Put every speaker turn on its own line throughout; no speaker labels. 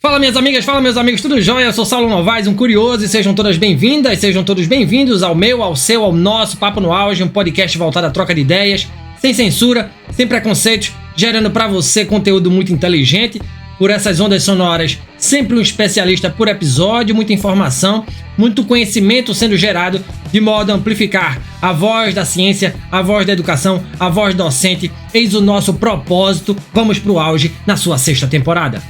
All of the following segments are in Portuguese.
Fala minhas amigas, fala meus amigos, tudo jóia? Eu sou Saulo Novaes, um curioso, e sejam todas bem-vindas, sejam todos bem-vindos ao meu, ao seu, ao nosso Papo no Auge, um podcast voltado à troca de ideias, sem censura, sem preconceitos, gerando pra você conteúdo muito inteligente, por essas ondas sonoras, sempre um especialista por episódio, muita informação, muito conhecimento sendo gerado, de modo a amplificar a voz da ciência, a voz da educação, a voz docente. Eis o nosso propósito, vamos pro auge na sua sexta temporada.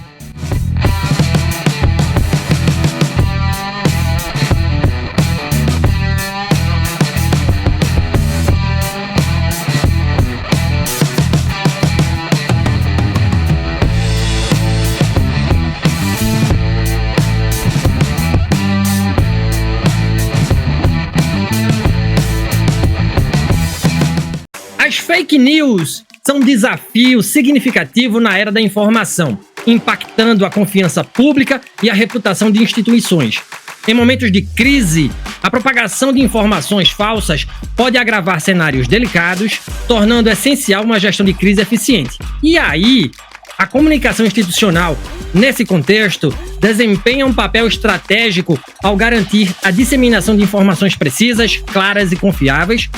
As fake news são um desafio significativo na era da informação, impactando a confiança pública e a reputação de instituições. Em momentos de crise, a propagação de informações falsas pode agravar cenários delicados, tornando essencial uma gestão de crise eficiente. E aí, a comunicação institucional, nesse contexto, desempenha um papel estratégico ao garantir a disseminação de informações precisas, claras e confiáveis.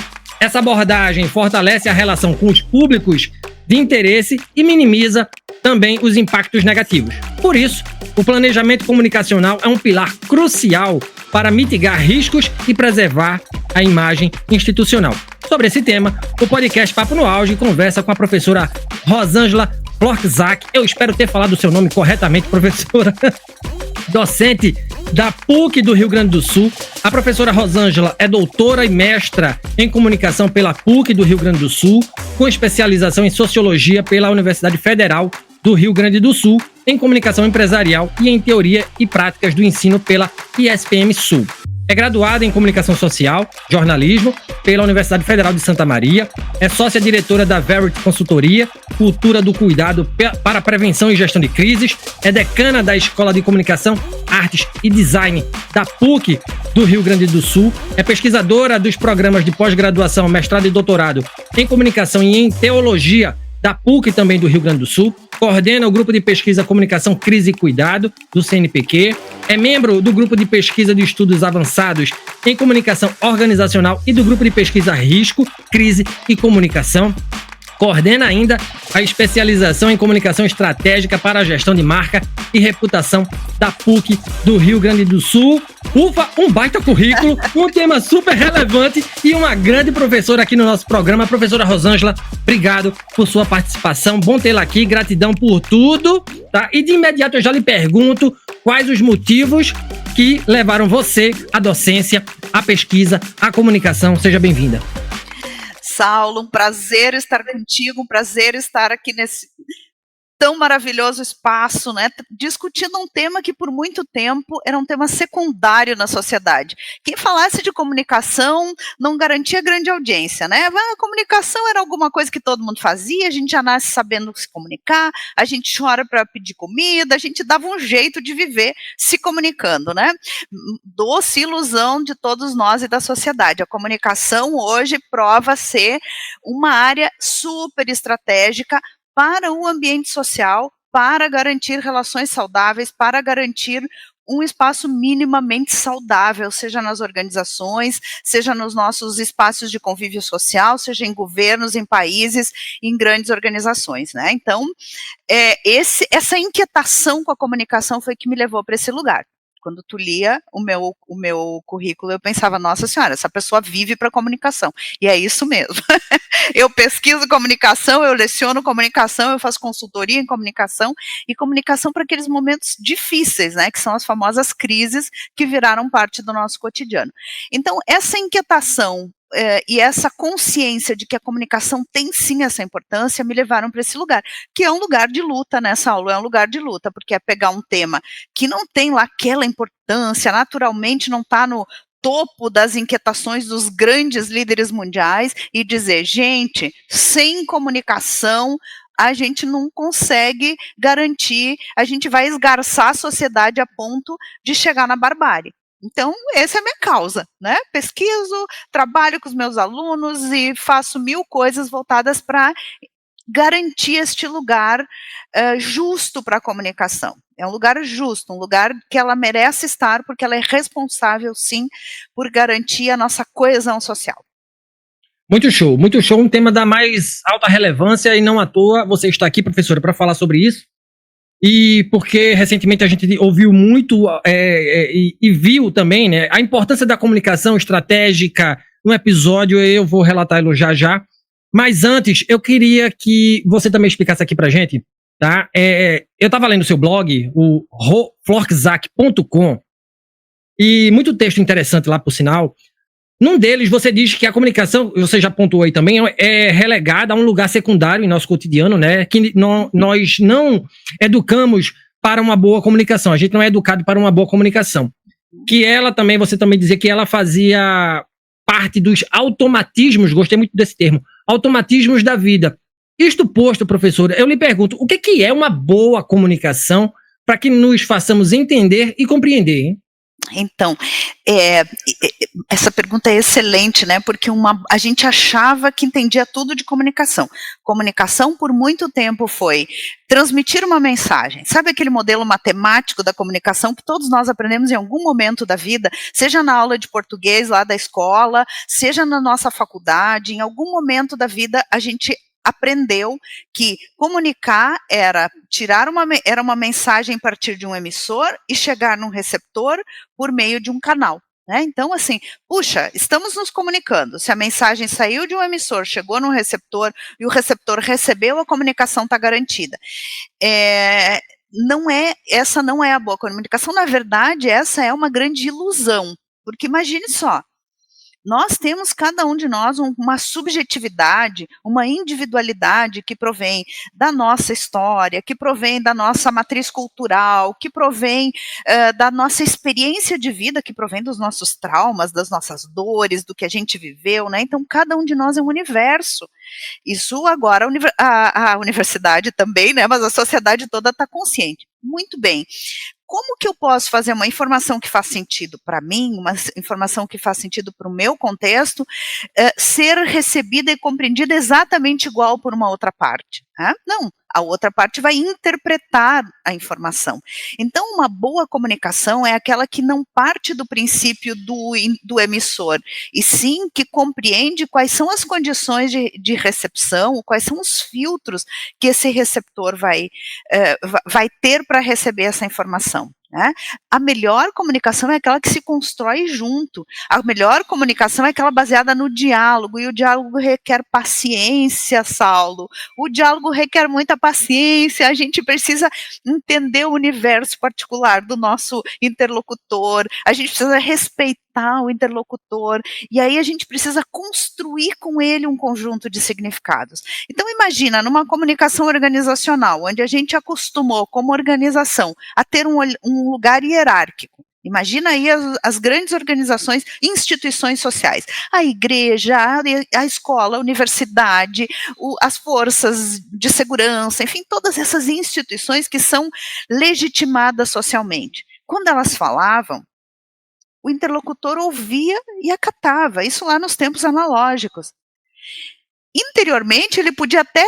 Essa abordagem fortalece a relação com os públicos de interesse e minimiza também os impactos negativos. Por isso, o planejamento comunicacional é um pilar crucial para mitigar riscos e preservar a imagem institucional. Sobre esse tema, o podcast Papo no Auge conversa com a professora Rosângela Florzak. Eu espero ter falado o seu nome corretamente, professora. Docente da PUC do Rio Grande do Sul. A professora Rosângela é doutora e mestra em comunicação pela PUC do Rio Grande do Sul, com especialização em sociologia pela Universidade Federal do Rio Grande do Sul, em comunicação empresarial e em teoria e práticas do ensino pela ISPM Sul. É graduada em comunicação social, jornalismo, pela Universidade Federal de Santa Maria. É sócia-diretora da Verity Consultoria, Cultura do Cuidado para Prevenção e Gestão de Crises. É decana da Escola de Comunicação, Artes e Design da PUC do Rio Grande do Sul. É pesquisadora dos programas de pós-graduação, mestrado e doutorado em Comunicação e em Teologia da PUC também do Rio Grande do Sul. Coordena o grupo de pesquisa Comunicação, Crise e Cuidado do CNPq. É membro do grupo de pesquisa de estudos avançados em comunicação organizacional e do grupo de pesquisa Risco, Crise e Comunicação. Coordena ainda a especialização em comunicação estratégica para a gestão de marca e reputação da PUC do Rio Grande do Sul. Ufa, um baita currículo, um tema super relevante e uma grande professora aqui no nosso programa. Professora Rosângela, obrigado por sua participação, bom tê-la aqui, gratidão por tudo, tá? E de imediato eu já lhe pergunto quais os motivos que levaram você à docência, à pesquisa, à comunicação. Seja bem-vinda.
Saulo, um prazer estar contigo, um prazer estar aqui nesse tão maravilhoso espaço, né, discutindo um tema que por muito tempo era um tema secundário na sociedade. Quem falasse de comunicação não garantia grande audiência, né? A comunicação era alguma coisa que todo mundo fazia, a gente já nasce sabendo se comunicar, a gente chora para pedir comida, a gente dava um jeito de viver se comunicando, né? Doce ilusão de todos nós e da sociedade. A comunicação hoje prova ser uma área super estratégica para o ambiente social, para garantir relações saudáveis, para garantir um espaço minimamente saudável, seja nas organizações, seja nos nossos espaços de convívio social, seja em governos, em países, em grandes organizações, né? Então, essa inquietação com a comunicação foi que me levou para esse lugar. Quando tu lia o meu currículo, eu pensava, nossa senhora, essa pessoa vive para comunicação. E é isso mesmo. Eu pesquiso comunicação, eu leciono comunicação, eu faço consultoria em comunicação, e comunicação para aqueles momentos difíceis, né, que são as famosas crises que viraram parte do nosso cotidiano. Então, essa inquietação e essa consciência de que a comunicação tem sim essa importância me levaram para esse lugar, que é um lugar de luta nessa aula, é um lugar de luta, porque é pegar um tema que não tem lá aquela importância, naturalmente não está no topo das inquietações dos grandes líderes mundiais e dizer, gente, sem comunicação a gente não consegue garantir, a gente vai esgarçar a sociedade a ponto de chegar na barbárie. Então, essa é a minha causa, né? Pesquiso, trabalho com os meus alunos e faço 1000 coisas voltadas para garantir este lugar justo para a comunicação. É um lugar justo, um lugar que ela merece estar, porque ela é responsável, sim, por garantir a nossa coesão social.
Muito show, um tema da mais alta relevância e não à toa você está aqui, professora, para falar sobre isso. E porque recentemente a gente ouviu muito e viu também, né, a importância da comunicação estratégica no episódio, eu vou relatá-lo já. Mas antes, eu queria que você também explicasse aqui pra gente, tá? Eu estava lendo o seu blog, o florkzak.com, e muito texto interessante lá, por sinal. Num deles, você diz que a comunicação, você já pontuou aí também, é relegada a um lugar secundário em nosso cotidiano, né? Que nós não educamos para uma boa comunicação. A gente não é educado para uma boa comunicação. Que ela também, você também dizia que ela fazia parte dos automatismos, gostei muito desse termo, automatismos da vida. Isto posto, professora, eu lhe pergunto, o que é uma boa comunicação para que nos façamos entender e compreender, hein?
Então, essa pergunta é excelente, né? Porque a gente achava que entendia tudo de comunicação. Comunicação, por muito tempo, foi transmitir uma mensagem. Sabe aquele modelo matemático da comunicação que todos nós aprendemos em algum momento da vida, seja na aula de português lá da escola, seja na nossa faculdade, em algum momento da vida a gente aprendeu que comunicar era era uma mensagem a partir de um emissor e chegar num receptor por meio de um canal. Né? Então, assim, puxa, estamos nos comunicando. Se a mensagem saiu de um emissor, chegou num receptor e o receptor recebeu, a comunicação está garantida. Essa não é a boa comunicação. Na verdade, essa é uma grande ilusão. Porque imagine só, nós temos, cada um de nós, uma subjetividade, uma individualidade que provém da nossa história, que provém da nossa matriz cultural, que provém da nossa experiência de vida, que provém dos nossos traumas, das nossas dores, do que a gente viveu, né? Então, cada um de nós é um universo. Isso agora a universidade também, né? Mas a sociedade toda está consciente. Muito bem. Como que eu posso fazer uma informação que faz sentido para mim, uma informação que faz sentido para o meu contexto, ser recebida e compreendida exatamente igual por uma outra parte? Não, a outra parte vai interpretar a informação. Então, uma boa comunicação é aquela que não parte do princípio do emissor, e sim que compreende quais são as condições de recepção, quais são os filtros que esse receptor vai ter para receber essa informação. Né? A melhor comunicação é aquela que se constrói junto. A melhor comunicação é aquela baseada no diálogo, e o diálogo requer paciência, Saulo. O diálogo requer muita paciência, a gente precisa entender o universo particular do nosso interlocutor, a gente precisa respeitar o interlocutor, e aí a gente precisa construir com ele um conjunto de significados. Então imagina, numa comunicação organizacional, onde a gente acostumou como organização a ter um lugar hierárquico. Imagina aí as grandes organizações, instituições sociais, a igreja, a escola, a universidade, as forças de segurança, enfim, todas essas instituições que são legitimadas socialmente. Quando elas falavam, o interlocutor ouvia e acatava, isso lá nos tempos analógicos. Interiormente, ele podia até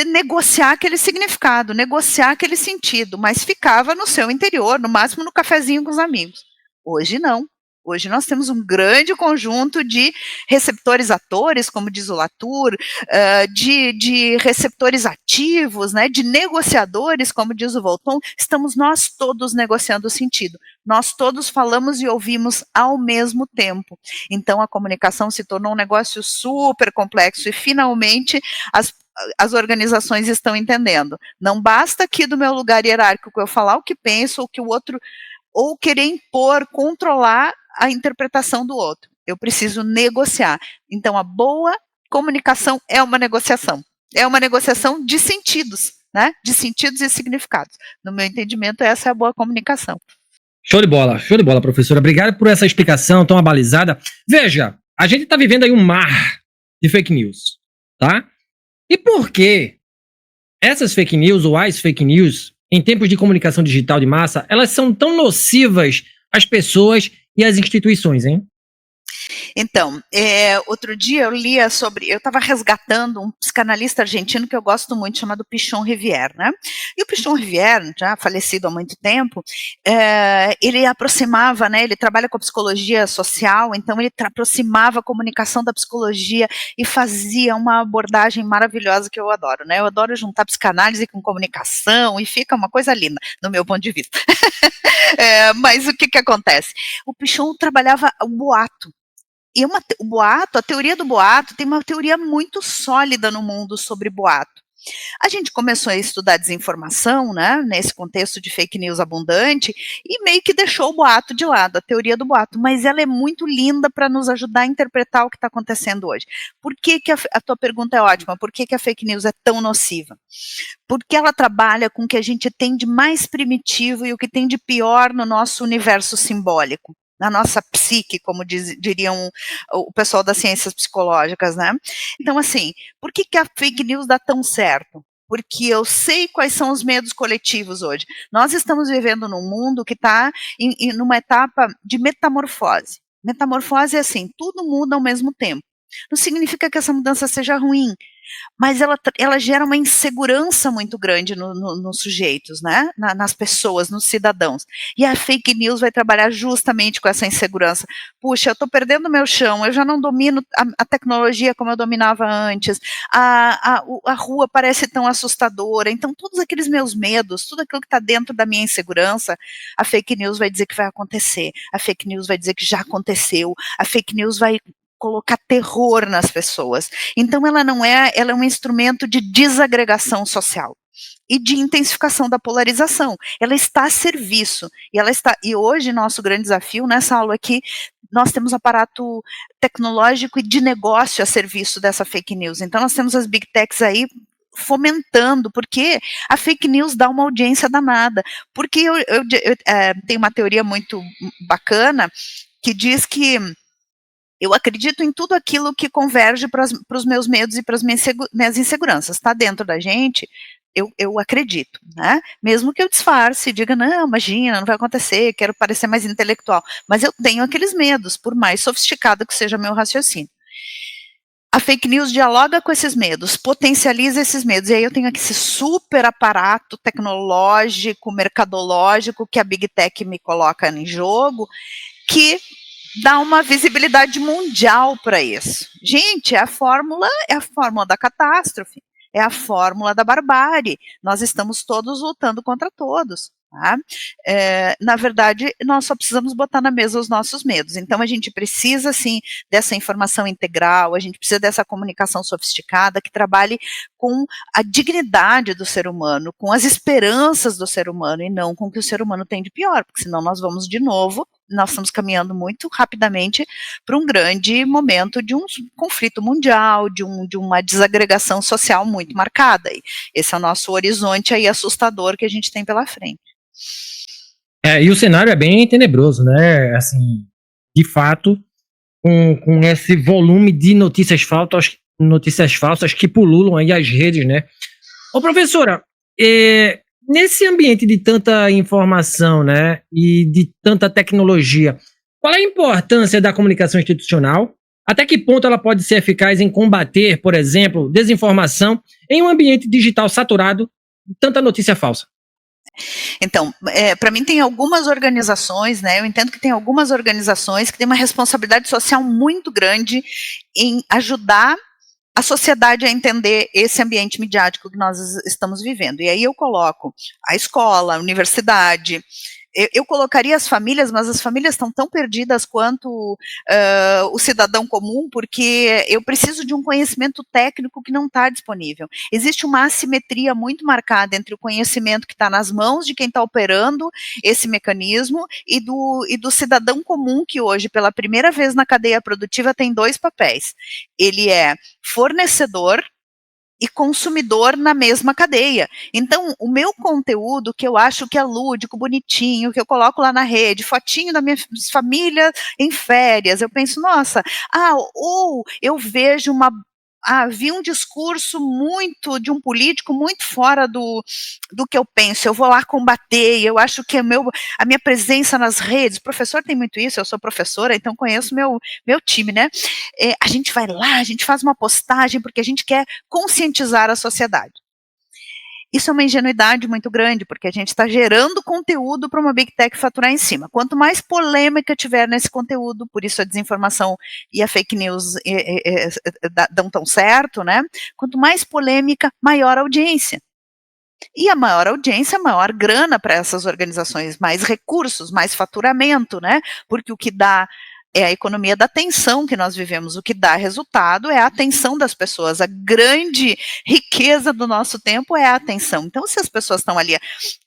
negociar aquele significado, negociar aquele sentido, mas ficava no seu interior, no máximo no cafezinho com os amigos. Hoje não. Hoje nós temos um grande conjunto de receptores atores, como diz o Latour, de receptores ativos, né, de negociadores, como diz o Volton. Estamos nós todos negociando o sentido. Nós todos falamos e ouvimos ao mesmo tempo. Então a comunicação se tornou um negócio super complexo e finalmente as organizações estão entendendo. Não basta aqui do meu lugar hierárquico eu falar o que penso ou que o outro, ou querer impor, controlar a interpretação do outro. Eu preciso negociar. Então, a boa comunicação é uma negociação. É uma negociação de sentidos, né? De sentidos e significados. No meu entendimento, essa é a boa comunicação.
Show de bola, professora. Obrigado por essa explicação tão abalizada. Veja, a gente está vivendo aí um mar de fake news, tá? E por que essas fake news ou as fake news, em tempos de comunicação digital de massa, elas são tão nocivas às pessoas e às instituições, hein?
Então, outro dia eu lia sobre, eu estava resgatando um psicanalista argentino que eu gosto muito, chamado Pichon Rivière, né? E o Pichon Rivière, já falecido há muito tempo, ele aproximava, né? Ele trabalha com a psicologia social, então ele aproximava a comunicação da psicologia e fazia uma abordagem maravilhosa que eu adoro, né? Eu adoro juntar psicanálise com comunicação e fica uma coisa linda, no meu ponto de vista. Mas o que acontece? O Pichon trabalhava o boato. E o boato, a teoria do boato, tem uma teoria muito sólida no mundo sobre boato. A gente começou a estudar desinformação, né, nesse contexto de fake news abundante, e meio que deixou o boato de lado, a teoria do boato, mas ela é muito linda para nos ajudar a interpretar o que está acontecendo hoje. Por que a tua pergunta é ótima? Por que a fake news é tão nociva? Porque ela trabalha com o que a gente tem de mais primitivo e o que tem de pior no nosso universo simbólico, na nossa psique, como diriam o pessoal das ciências psicológicas, né? Então, assim, por que a fake news dá tão certo? Porque eu sei quais são os medos coletivos hoje. Nós estamos vivendo num mundo que está numa etapa de metamorfose. Metamorfose é assim, tudo muda ao mesmo tempo. Não significa que essa mudança seja ruim, mas ela gera uma insegurança muito grande nos sujeitos, né? Nas pessoas, nos cidadãos. E a fake news vai trabalhar justamente com essa insegurança. Puxa, eu estou perdendo meu chão, eu já não domino a tecnologia como eu dominava antes, a rua parece tão assustadora, então todos aqueles meus medos, tudo aquilo que está dentro da minha insegurança, a fake news vai dizer que vai acontecer, a fake news vai dizer que já aconteceu, a fake news vai colocar terror nas pessoas. Então ela é um instrumento de desagregação social e de intensificação da polarização. Ela está a serviço e hoje nosso grande desafio nessa aula aqui, nós temos aparato tecnológico e de negócio a serviço dessa fake news. Então nós temos as big techs aí fomentando, porque a fake news dá uma audiência danada. Porque eu tenho uma teoria muito bacana que diz que eu acredito em tudo aquilo que converge para os meus medos e para as minhas inseguranças. Está dentro da gente, eu acredito, né? Mesmo que eu disfarce, diga, não, imagina, não vai acontecer, quero parecer mais intelectual. Mas eu tenho aqueles medos, por mais sofisticado que seja meu raciocínio. A fake news dialoga com esses medos, potencializa esses medos. E aí eu tenho aqui esse super aparato tecnológico, mercadológico, que a Big Tech me coloca em jogo, que dá uma visibilidade mundial para isso. Gente, é a fórmula da catástrofe, é a fórmula da barbárie. Nós estamos todos lutando contra todos. Tá? Na verdade, nós só precisamos botar na mesa os nossos medos. Então, a gente precisa, sim, dessa informação integral, a gente precisa dessa comunicação sofisticada que trabalhe com a dignidade do ser humano, com as esperanças do ser humano e não com o que o ser humano tem de pior, porque senão nós vamos de novo, nós estamos caminhando muito rapidamente para um grande momento de um conflito mundial, de uma desagregação social muito marcada. E esse é o nosso horizonte aí assustador que a gente tem pela frente.
E o cenário é bem tenebroso, né? Assim, de fato, com esse volume de notícias falsas que pululam aí as redes, né? Ô, professora, nesse ambiente de tanta informação, né, e de tanta tecnologia, qual é a importância da comunicação institucional? Até que ponto ela pode ser eficaz em combater, por exemplo, desinformação em um ambiente digital saturado de tanta notícia falsa?
Então, para mim tem algumas organizações, né, eu entendo que tem algumas organizações que têm uma responsabilidade social muito grande em ajudar a sociedade a entender esse ambiente midiático que nós estamos vivendo. E aí eu coloco a escola, a universidade, eu colocaria as famílias, mas as famílias estão tão perdidas quanto o cidadão comum, porque eu preciso de um conhecimento técnico que não está disponível. Existe uma assimetria muito marcada entre o conhecimento que está nas mãos de quem está operando esse mecanismo e do cidadão comum, que hoje, pela primeira vez na cadeia produtiva, tem dois papéis. Ele é fornecedor e consumidor na mesma cadeia. Então, o meu conteúdo, que eu acho que é lúdico, bonitinho, que eu coloco lá na rede, fotinho da minha família em férias, eu penso, nossa, ou eu vejo vi um discurso muito de um político muito fora do que eu penso, eu vou lá combater, eu acho que a minha presença nas redes, professor tem muito isso, eu sou professora, então conheço meu time, né? A gente vai lá, a gente faz uma postagem porque a gente quer conscientizar a sociedade. Isso é uma ingenuidade muito grande, porque a gente está gerando conteúdo para uma Big Tech faturar em cima. Quanto mais polêmica tiver nesse conteúdo, por isso a desinformação e a fake news dão tão certo, né? Quanto mais polêmica, maior audiência. E a maior audiência, maior grana para essas organizações, mais recursos, mais faturamento, né? Porque o que dá é a economia da atenção que nós vivemos, o que dá resultado é a atenção das pessoas, a grande riqueza do nosso tempo é a atenção. Então, se as pessoas estão ali,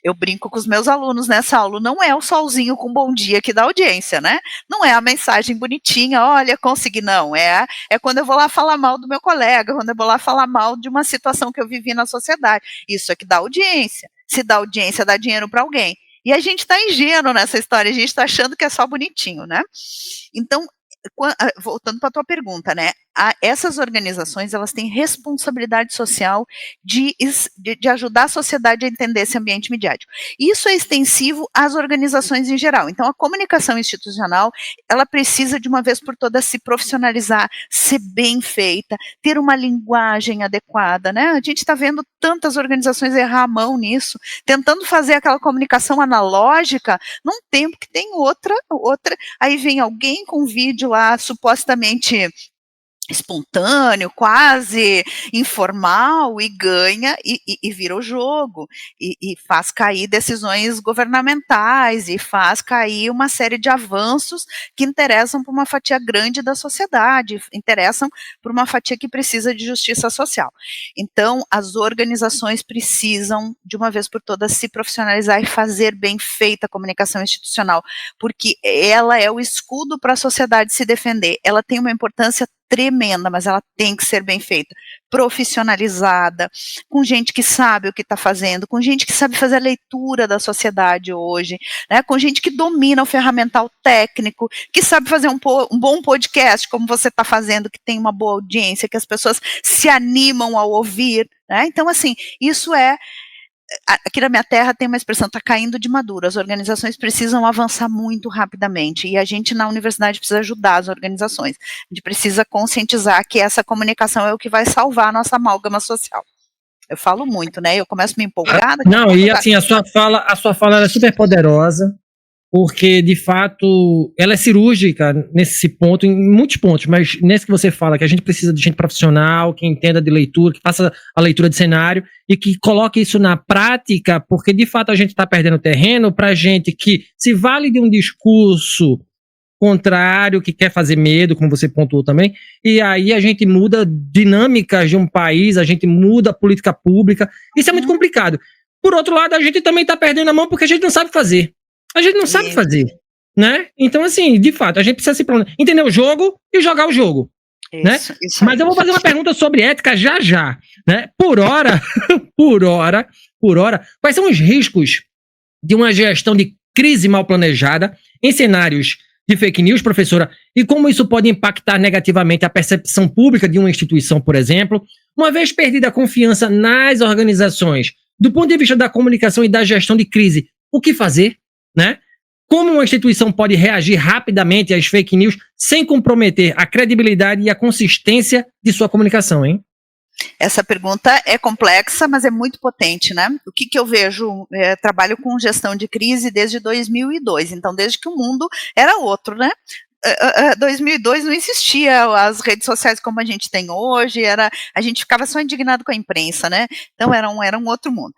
eu brinco com os meus alunos nessa aula, não é o solzinho com bom dia que dá audiência, né? Não é a mensagem bonitinha, olha, consegui, não, é quando eu vou lá falar mal do meu colega, quando eu vou lá falar mal de uma situação que eu vivi na sociedade, isso é que dá audiência, se dá audiência, dá dinheiro para alguém. E a gente está ingênuo nessa história, a gente está achando que é só bonitinho, né? Então, voltando para a tua pergunta, né? Essas organizações, elas têm responsabilidade social de ajudar a sociedade a entender esse ambiente midiático. Isso é extensivo às organizações em geral. Então, a comunicação institucional, ela precisa, de uma vez por todas, se profissionalizar, ser bem feita, ter uma linguagem adequada, né? A gente está vendo tantas organizações errar a mão nisso, tentando fazer aquela comunicação analógica num tempo que tem outra, aí vem alguém com um vídeo lá, supostamente espontâneo, quase informal, e ganha e vira o jogo, e faz cair decisões governamentais, e faz cair uma série de avanços que interessam para uma fatia grande da sociedade, interessam para uma fatia que precisa de justiça social. Então, as organizações precisam, de uma vez por todas, se profissionalizar e fazer bem feita a comunicação institucional, porque ela é o escudo para a sociedade se defender, ela tem uma importância tremenda, mas ela tem que ser bem feita, profissionalizada, com gente que sabe o que está fazendo, com gente que sabe fazer a leitura da sociedade hoje, né, com gente que domina o ferramental técnico, que sabe fazer um bom podcast, como você está fazendo, que tem uma boa audiência, que as pessoas se animam ao ouvir, né? Então, assim, isso aqui na minha terra tem uma expressão, está caindo de maduro, as organizações precisam avançar muito rapidamente, e a gente na universidade precisa ajudar as organizações, a gente precisa conscientizar que essa comunicação é o que vai salvar a nossa amálgama social. Eu falo muito, né, eu começo a me empolgar.
Não, e assim, a sua fala é super poderosa, porque, de fato, ela é cirúrgica nesse ponto, em muitos pontos, mas nesse que você fala, que a gente precisa de gente profissional, que entenda de leitura, que faça a leitura de cenário e que coloque isso na prática, porque, de fato, a gente está perdendo terreno para gente que se vale de um discurso contrário, que quer fazer medo, como você pontuou também, e aí a gente muda dinâmicas de um país, a gente muda a política pública, isso é muito complicado. Por outro lado, a gente também está perdendo a mão porque a gente não sabe fazer. A gente não sabe fazer, né? Então, assim, de fato, a gente precisa entender o jogo e jogar o jogo, né? Isso Mas eu vou fazer uma pergunta sobre ética já, né? Por hora, quais são os riscos de uma gestão de crise mal planejada em cenários de fake news, professora? E como isso pode impactar negativamente a percepção pública de uma instituição, por exemplo, uma vez perdida a confiança nas organizações, do ponto de vista da comunicação e da gestão de crise, o que fazer? Né? Como uma instituição pode reagir rapidamente às fake news sem comprometer a credibilidade e a consistência de sua comunicação, hein?
Essa pergunta é complexa, mas é muito potente, né? O que eu vejo? Trabalho com gestão de crise desde 2002, então desde que o mundo era outro, né? 2002 não existia as redes sociais como a gente tem hoje, a gente ficava só indignado com a imprensa, né? Então era um outro mundo.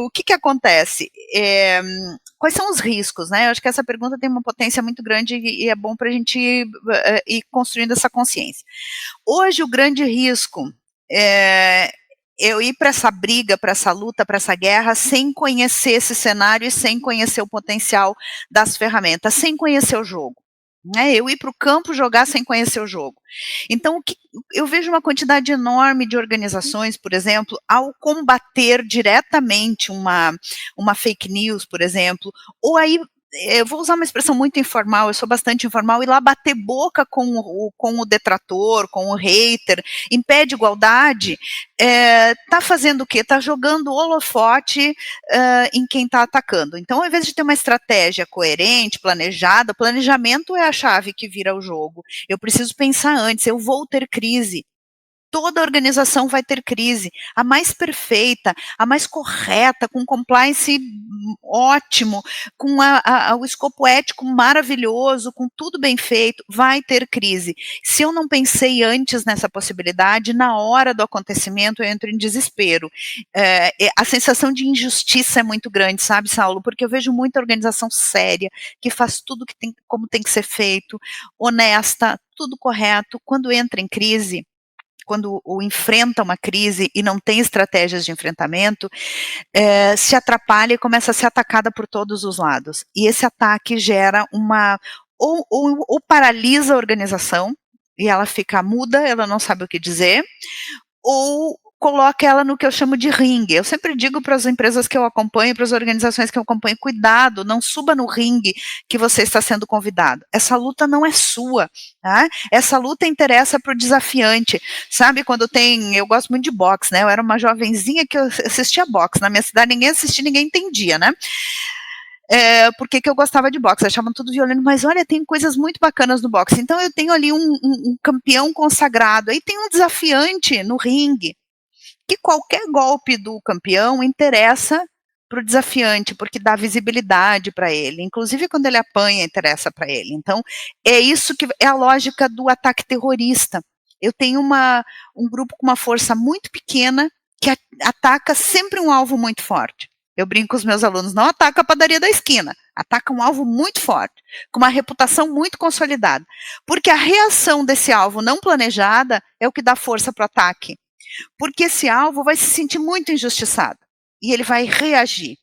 O que acontece? Quais são os riscos, né? Eu acho que essa pergunta tem uma potência muito grande e é bom para a gente ir construindo essa consciência. Hoje o grande risco é eu ir para essa briga, para essa luta, para essa guerra, sem conhecer esse cenário e sem conhecer o potencial das ferramentas, sem conhecer o jogo. Né, eu ir para o campo jogar sem conhecer o jogo. Então, eu vejo uma quantidade enorme de organizações, por exemplo, ao combater diretamente uma fake news, por exemplo, ou aí eu vou usar uma expressão muito informal, eu sou bastante informal, ir lá bater boca com o detrator, com o hater, em pé de igualdade, tá fazendo o quê? Tá jogando holofote em quem está atacando. Então, ao invés de ter uma estratégia coerente, planejada, planejamento é a chave que vira o jogo. Eu preciso pensar antes, eu vou ter crise. Toda organização vai ter crise. A mais perfeita, a mais correta, com compliance ótimo, com o escopo ético maravilhoso, com tudo bem feito, vai ter crise. Se eu não pensei antes nessa possibilidade, na hora do acontecimento eu entro em desespero. A sensação de injustiça é muito grande, sabe, Saulo? Porque eu vejo muita organização séria, que faz tudo como tem que ser feito, honesta, tudo correto. Quando entra em crise, quando enfrenta uma crise e não tem estratégias de enfrentamento, se atrapalha e começa a ser atacada por todos os lados. E esse ataque gera ou paralisa a organização, e ela fica muda, ela não sabe o que dizer, ou coloca ela no que eu chamo de ringue. Eu sempre digo para as empresas que eu acompanho, para as organizações que eu acompanho, cuidado, não suba no ringue que você está sendo convidado. Essa luta não é sua, tá? Essa luta interessa para o desafiante. Sabe, eu gosto muito de boxe, né? Eu era uma jovenzinha que eu assistia boxe. Na minha cidade ninguém assistia, ninguém entendia, né? Por que eu gostava de boxe, achavam tudo violento, mas olha, tem coisas muito bacanas no boxe. Então eu tenho ali um campeão consagrado, aí tem um desafiante no ringue, que qualquer golpe do campeão interessa para o desafiante, porque dá visibilidade para ele, inclusive quando ele apanha, interessa para ele. Então, é isso que é a lógica do ataque terrorista. Eu tenho um grupo com uma força muito pequena que ataca sempre um alvo muito forte. Eu brinco com os meus alunos, não ataca a padaria da esquina, ataca um alvo muito forte, com uma reputação muito consolidada, porque a reação desse alvo não planejada é o que dá força para o ataque. Porque esse alvo vai se sentir muito injustiçado, e ele vai reagir,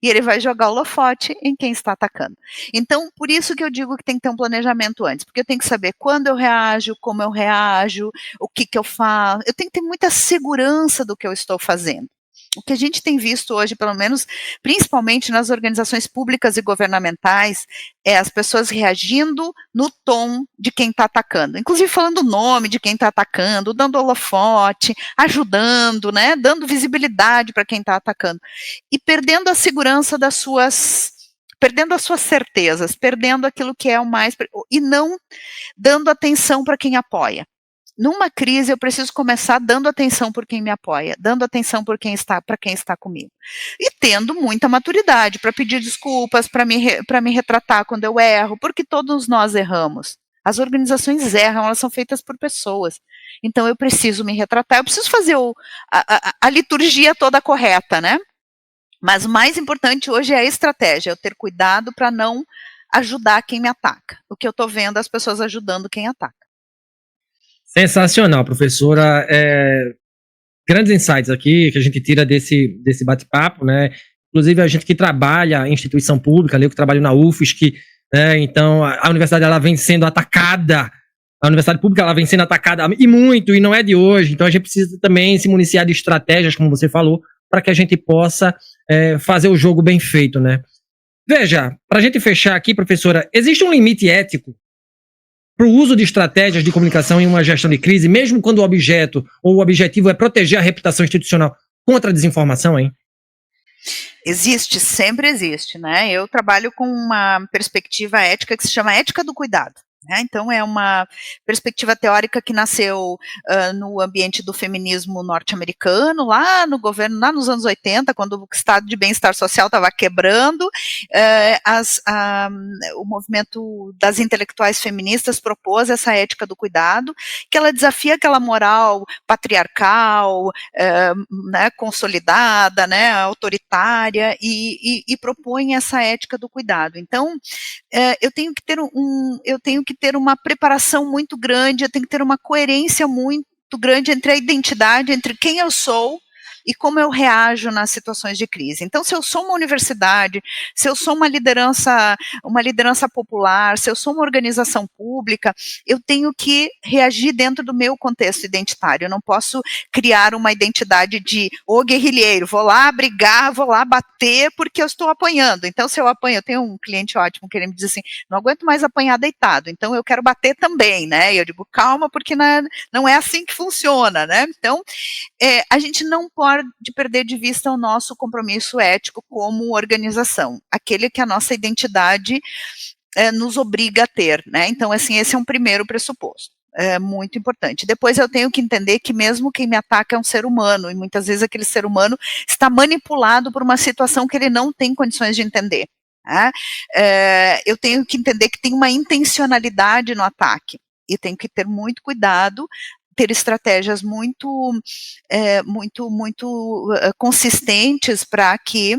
e ele vai jogar o holofote em quem está atacando. Então, por isso que eu digo que tem que ter um planejamento antes, porque eu tenho que saber quando eu reajo, como eu reajo, o que eu faço, eu tenho que ter muita segurança do que eu estou fazendo. O que a gente tem visto hoje, pelo menos, principalmente nas organizações públicas e governamentais, é as pessoas reagindo no tom de quem está atacando, inclusive falando o nome de quem está atacando, dando holofote, ajudando, né, dando visibilidade para quem está atacando, e perdendo a segurança perdendo as suas certezas, perdendo aquilo que é o mais, e não dando atenção para quem apoia. Numa crise, eu preciso começar dando atenção por quem me apoia, dando atenção para quem está comigo. E tendo muita maturidade para pedir desculpas, para me retratar quando eu erro, porque todos nós erramos. As organizações erram, elas são feitas por pessoas. Então, eu preciso me retratar, eu preciso fazer a liturgia toda correta, né? Mas o mais importante hoje é a estratégia, eu ter cuidado para não ajudar quem me ataca. O que eu estou vendo é as pessoas ajudando quem ataca.
Sensacional, professora. Grandes insights aqui que a gente tira desse bate-papo, né? Inclusive a gente que trabalha em instituição pública, eu que trabalho na UFSC, né? Então a universidade ela vem sendo atacada, a universidade pública ela vem sendo atacada e muito, e não é de hoje. Então a gente precisa também se municiar de estratégias, como você falou, para que a gente possa fazer o jogo bem feito, né? Veja, para a gente fechar aqui, professora, existe um limite ético para o uso de estratégias de comunicação em uma gestão de crise, mesmo quando o objeto ou o objetivo é proteger a reputação institucional contra a desinformação, hein?
Existe, sempre existe, né? Eu trabalho com uma perspectiva ética que se chama ética do cuidado. Então, é uma perspectiva teórica que nasceu no ambiente do feminismo norte-americano, lá no governo, lá nos anos 80, quando o estado de bem-estar social estava quebrando, o movimento das intelectuais feministas propôs essa ética do cuidado, que ela desafia aquela moral patriarcal, né, consolidada, né, autoritária, e propõe essa ética do cuidado. Então, eu tenho que ter uma preparação muito grande, eu tenho que ter uma coerência muito grande entre a identidade, entre quem eu sou, e como eu reajo nas situações de crise. Então, se eu sou uma universidade, se eu sou uma liderança popular, se eu sou uma organização pública, eu tenho que reagir dentro do meu contexto identitário. Eu não posso criar uma identidade de guerrilheiro, vou lá brigar, vou lá bater porque eu estou apanhando. Então, se eu apanho, eu tenho um cliente ótimo que ele me diz assim, não aguento mais apanhar deitado, então eu quero bater também, né? E eu digo, calma, porque não é assim que funciona, né? Então, a gente não pode perder de vista o nosso compromisso ético como organização, aquele que a nossa identidade nos obriga a ter, né? Então, assim, esse é um primeiro pressuposto. É muito importante. Depois eu tenho que entender que mesmo quem me ataca é um ser humano, e muitas vezes aquele ser humano está manipulado por uma situação que ele não tem condições de entender. Né? Eu tenho que entender que tem uma intencionalidade no ataque, e tenho que ter muito cuidado, ter estratégias muito consistentes para que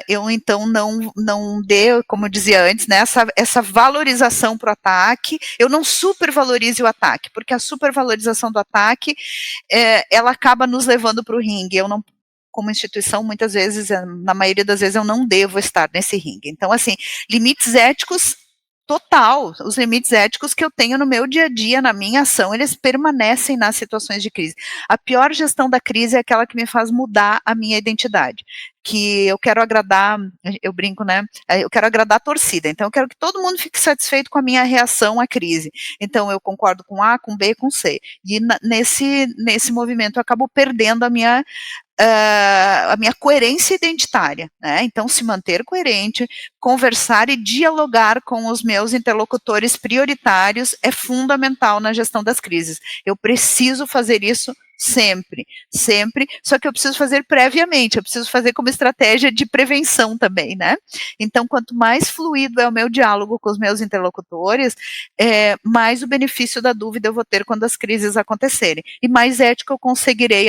eu então não dê, como eu dizia antes, né, essa valorização para o ataque, eu não supervalorize o ataque, porque a supervalorização do ataque, ela acaba nos levando para o ringue. Eu não, como instituição, muitas vezes, na maioria das vezes, eu não devo estar nesse ringue. Então, assim, limites éticos total, os limites éticos que eu tenho no meu dia a dia, na minha ação, eles permanecem nas situações de crise. A pior gestão da crise é aquela que me faz mudar a minha identidade, que eu quero agradar, eu brinco, né, eu quero agradar a torcida, então eu quero que todo mundo fique satisfeito com a minha reação à crise, então eu concordo com A, com B, com C, e nesse movimento eu acabo perdendo a minha coerência identitária, né? Então, se manter coerente, conversar e dialogar com os meus interlocutores prioritários é fundamental na gestão das crises. Eu preciso fazer isso sempre, só que eu preciso fazer previamente, eu preciso fazer como estratégia de prevenção também, né? Então, quanto mais fluido é o meu diálogo com os meus interlocutores, mais o benefício da dúvida eu vou ter quando as crises acontecerem, e mais ético eu conseguirei,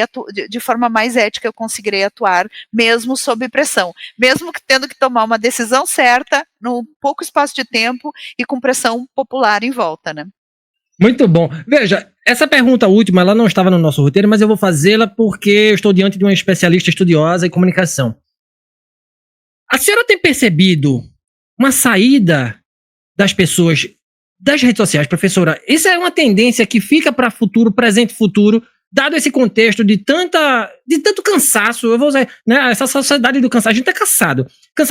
de forma mais ética eu conseguirei atuar, mesmo sob pressão, mesmo que tendo que tomar uma decisão certa, num pouco espaço de tempo e com pressão popular em volta, né?
Muito bom. Veja, essa pergunta última, ela não estava no nosso roteiro, mas eu vou fazê-la porque eu estou diante de uma especialista estudiosa em comunicação. A senhora tem percebido uma saída das pessoas das redes sociais, professora? Isso é uma tendência que fica para futuro, presente e futuro, dado esse contexto de tanto cansaço, eu vou usar, né, essa sociedade do cansaço, a gente tá cansado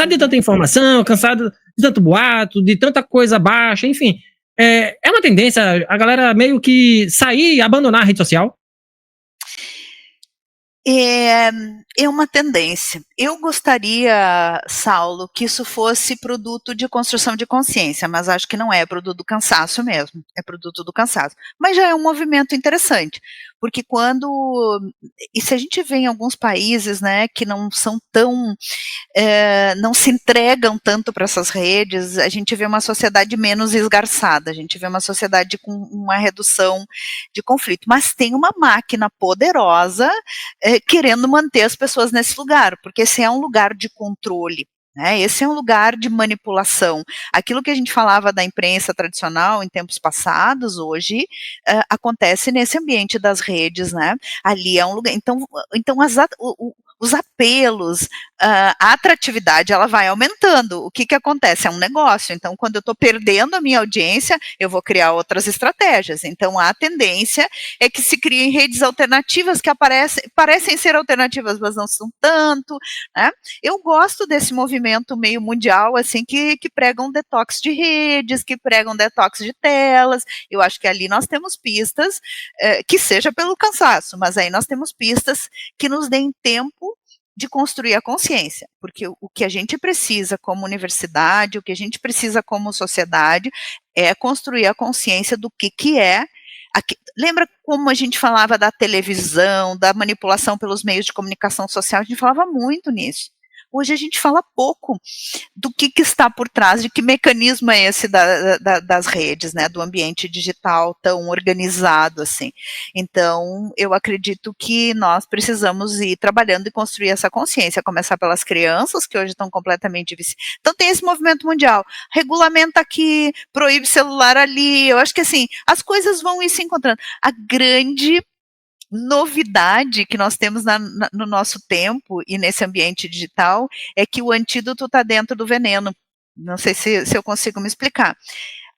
de tanta informação, cansado de tanto boato, de tanta coisa baixa, enfim. É uma tendência a galera meio que sair e abandonar a rede social?
É uma tendência. Eu gostaria, Saulo, que isso fosse produto de construção de consciência, mas acho que não é produto do cansaço mesmo, é produto do cansaço. Mas já é um movimento interessante, porque e se a gente vê em alguns países, né, que não são tão, não se entregam tanto para essas redes, a gente vê uma sociedade menos esgarçada, a gente vê uma sociedade com uma redução de conflito, mas tem uma máquina poderosa querendo manter as pessoas nesse lugar, porque esse é um lugar de controle, né? Esse é um lugar de manipulação. Aquilo que a gente falava da imprensa tradicional em tempos passados, hoje acontece nesse ambiente das redes, né? Ali é um lugar. Então os apelos, a atratividade, ela vai aumentando. O que acontece? É um negócio. Então, quando eu estou perdendo a minha audiência, eu vou criar outras estratégias. Então, a tendência é que se criem redes alternativas que parecem ser alternativas, mas não são tanto, né? Eu gosto desse movimento meio mundial, assim, que pregam detox de redes, que pregam detox de telas. Eu acho que ali nós temos pistas, que seja pelo cansaço, mas aí nós temos pistas que nos deem tempo de construir a consciência, porque o que a gente precisa como universidade, o que a gente precisa como sociedade, é construir a consciência do que é. Lembra como a gente falava da televisão, da manipulação pelos meios de comunicação social? A gente falava muito nisso. Hoje a gente fala pouco do que está por trás, de que mecanismo é esse das redes, né, do ambiente digital tão organizado assim. Então, eu acredito que nós precisamos ir trabalhando e construir essa consciência, começar pelas crianças, que hoje estão completamente viciadas. Então, tem esse movimento mundial, regulamenta aqui, proíbe celular ali, eu acho que assim, as coisas vão ir se encontrando. A grande novidade que nós temos no nosso tempo e nesse ambiente digital é que o antídoto está dentro do veneno. Não sei se eu consigo me explicar.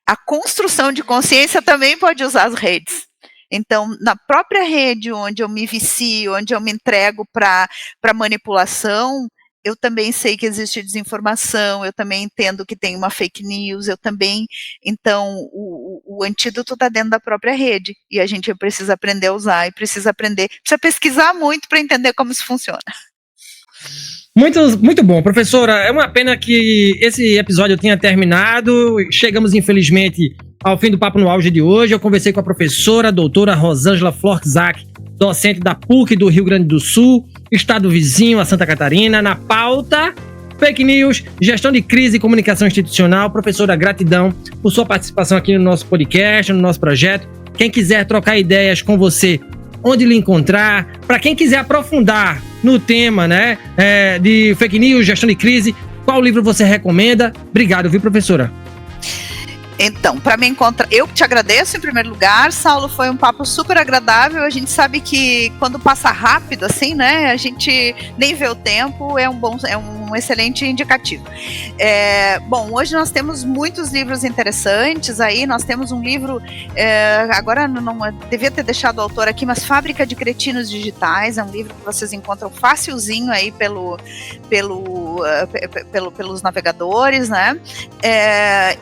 A construção de consciência também pode usar as redes. Então, na própria rede onde eu me vicio, onde eu me entrego para manipulação, eu também sei que existe desinformação, eu também entendo que tem uma fake news, então, o antídoto está dentro da própria rede, e a gente precisa aprender a usar, e precisa pesquisar muito para entender como isso funciona.
Muito bom, professora. É uma pena que esse episódio tenha terminado. Chegamos, infelizmente, ao fim do Papo no Auge de hoje. Eu conversei com a professora, a doutora Rosângela Florzak, docente da PUC do Rio Grande do Sul, estado vizinho a Santa Catarina. Na pauta, fake news, gestão de crise e comunicação institucional. Professora, gratidão por sua participação aqui no nosso podcast, no nosso projeto. Quem quiser trocar ideias com você, onde lhe encontrar? Para quem quiser aprofundar no tema, né, de fake news, gestão de crise, qual livro você recomenda? Obrigado, viu, professora?
Então, para me encontrar, eu te agradeço em primeiro lugar, Saulo, foi um papo super agradável. A gente sabe que quando passa rápido, assim, né, a gente nem vê o tempo, é um excelente indicativo. Bom, hoje nós temos muitos livros interessantes aí, nós temos um livro, agora não devia ter deixado o autor aqui, mas Fábrica de Cretinos Digitais, é um livro que vocês encontram facilzinho aí pelos navegadores, né,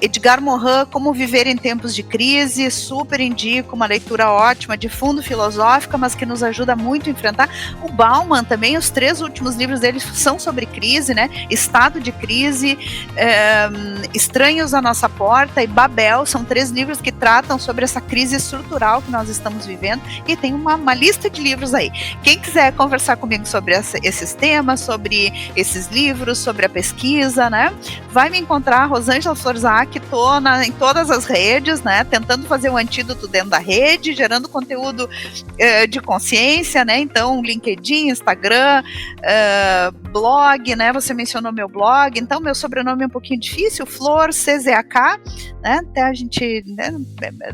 Edgar Morin, Como Viver em Tempos de Crise, super indico, uma leitura ótima, de fundo filosófica, mas que nos ajuda muito a enfrentar. O Bauman também, os 3 últimos livros dele são sobre crise, né? Estado de Crise, Estranhos à Nossa Porta e Babel, são 3 livros que tratam sobre essa crise estrutural que nós estamos vivendo, e tem uma lista de livros aí. Quem quiser conversar comigo sobre esses temas, sobre esses livros, sobre a pesquisa, né? Vai me encontrar, Rosângela Florzak, em todas as redes, né, tentando fazer o antídoto dentro da rede, gerando conteúdo de consciência, né, então LinkedIn, Instagram, blog, né, você mencionou meu blog, então meu sobrenome é um pouquinho difícil, Flor, CZAK, né, até a gente, né,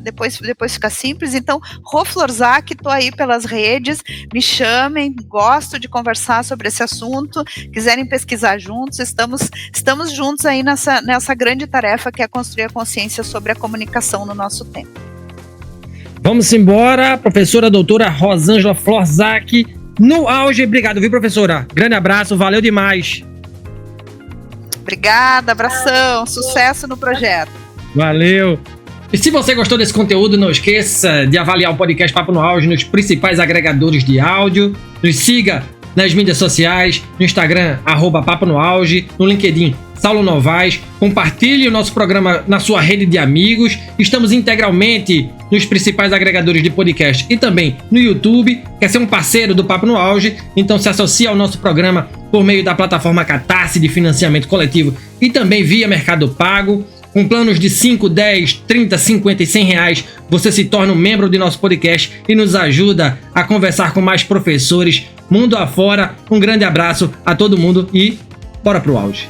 depois fica simples, então, Rô Florzak, tô aí pelas redes, me chamem, gosto de conversar sobre esse assunto, quiserem pesquisar juntos, estamos juntos aí nessa grande tarefa que é construir a consciência sobre a comunicação no nosso tempo.
Vamos embora, professora doutora Rosângela Florzak, no auge. Obrigado, viu, professora? Grande abraço, valeu demais.
Obrigada, abração, sucesso no projeto.
Valeu. E se você gostou desse conteúdo, não esqueça de avaliar o podcast Papo no Auge nos principais agregadores de áudio. Nos siga nas mídias sociais, no Instagram, @Papo no Auge, no LinkedIn, Saulo Novaes. Compartilhe o nosso programa na sua rede de amigos. Estamos integralmente nos principais agregadores de podcast e também no YouTube. Quer ser um parceiro do Papo no Auge? Então se associe ao nosso programa por meio da plataforma Catarse de financiamento coletivo e também via Mercado Pago. Com planos de 5, 10, 30, 50 e 100 reais, você se torna um membro de nosso podcast e nos ajuda a conversar com mais professores mundo afora. Um grande abraço a todo mundo e bora pro auge.